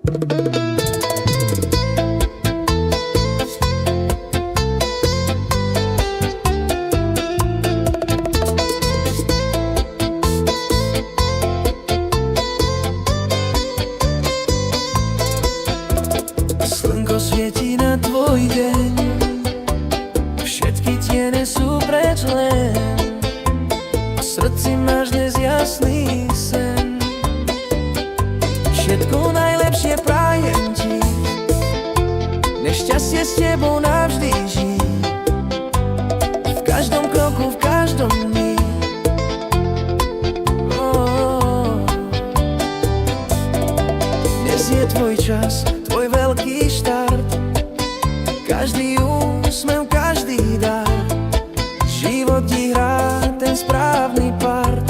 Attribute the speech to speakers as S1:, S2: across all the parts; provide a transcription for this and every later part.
S1: Slnko svieti na tvoj deň, všetky tiene sú preč len, v srdci máš dnes jasný sen. Všetko najlepšie prajem ti, nech šťastie s tebou navždy žij, v každom kroku, v každom dni. Dnes je tvoj čas, tvoj veľký štart, každý úsmev, každý dar, život ti hrá ten správny part.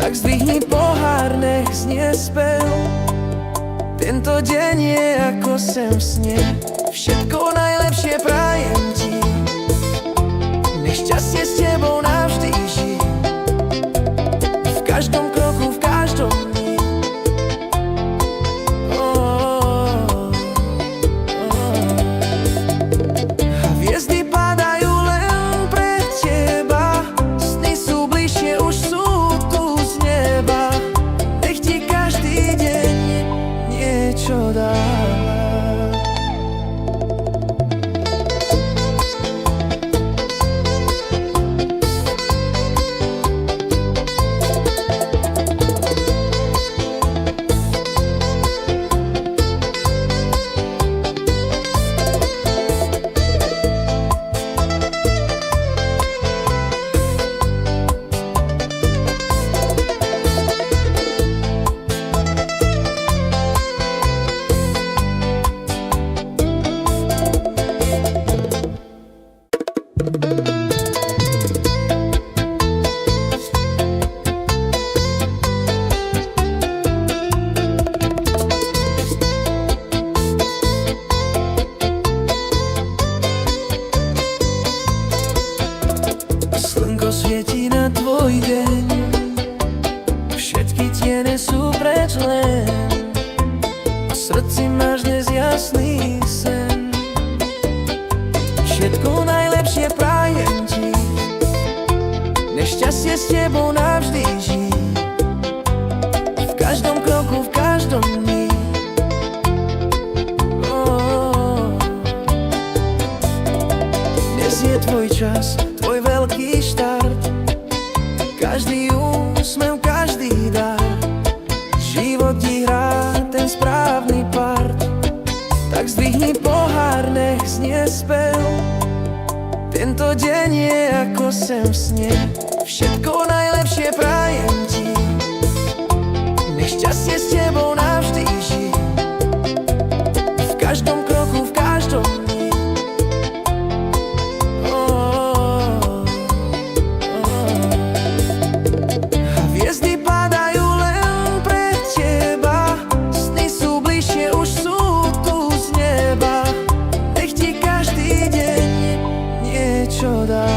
S1: Tak zdvihni pohár, nech znie spev, tento deň je ako sen v sne. Všetko najlepšie prajem ti, nech šťastie s tebou navždy žij, v každom kroku, v každom dni. A hviezdy padajú len pre teba, sny sú bližšie, už sú tu z neba. Nech ti každý deň niečo dá. Slnko svieti na tvoj deň, všetky tiene sú preč len, v srdci máš dnes jasný sen. Všetko najlepšie prajem ti, nech šťastie s tebou navždy žij, v každom kroku, v každom dni. Dnes je tvoj čas, tvoj veľký štart, každý úsmev, každý dar, život ti hrá ten správny part. Tak zdvihni pohár, nech znie spev, tento deň je ako sen v sne. Všetko najlepšie prajem ti, nech šťastie s tebou navždy žij, v každom kroku, v každom dni. A hviezdy padajú len pre teba, sny sú bližšie, už sú tu z neba. Nech ti každý deň niečo dá.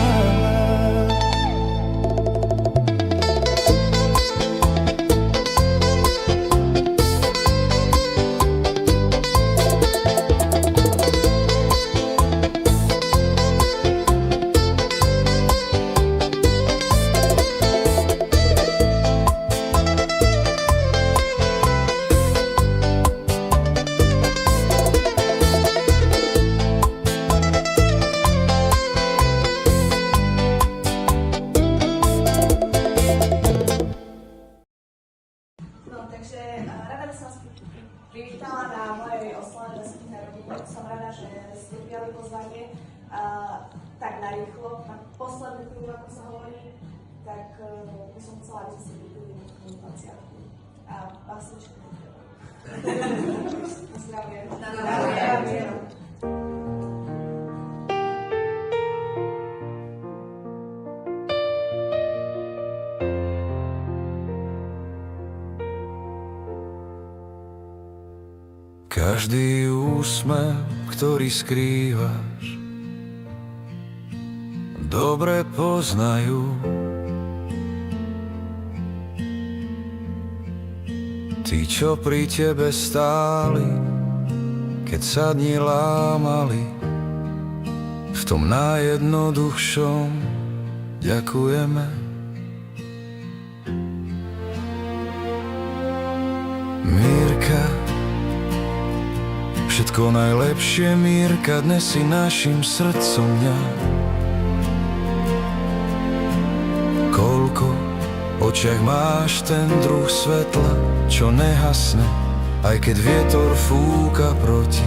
S2: Rada by som vás privítala na mojej oslave 10. narodeniny. Som rada, že ste prijali pozvanie tak narýchlo, na poslednú chvíľu, ako sa hovorí, tak by som chcela, aby ste si pripili na 20. A vás srdečne netreba. Na zdravie. Na zdravie.
S1: Každý úsmev, ktorý skrývaš, dobre poznajú Tí, čo pri tebe stáli, keď sa dni lámali, v tom najjednoduchšom ďakujeme. Mírka, všetko najlepšie, Mírka, dnes si našim srdcom mňa. Koľko v očiach máš ten druh svetla, čo nehasne, aj keď vietor fúka proti,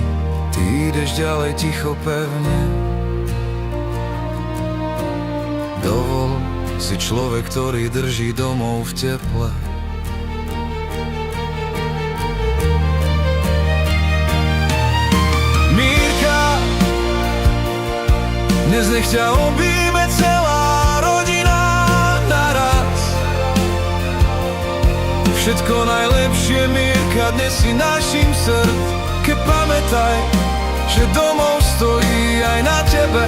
S1: ty ideš ďalej ticho pevne. Dovol, si človek, ktorý drží domov v teple. Mírka, dnes nech ťa objíme celá rodina naraz. Všetko najlepšie, Mírka, dnes si našim srdce. Pamätaj, že domov stojí aj na tebe,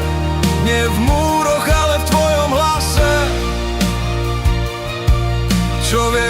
S1: nie v múroch, ale v tvojom hlase, čo vie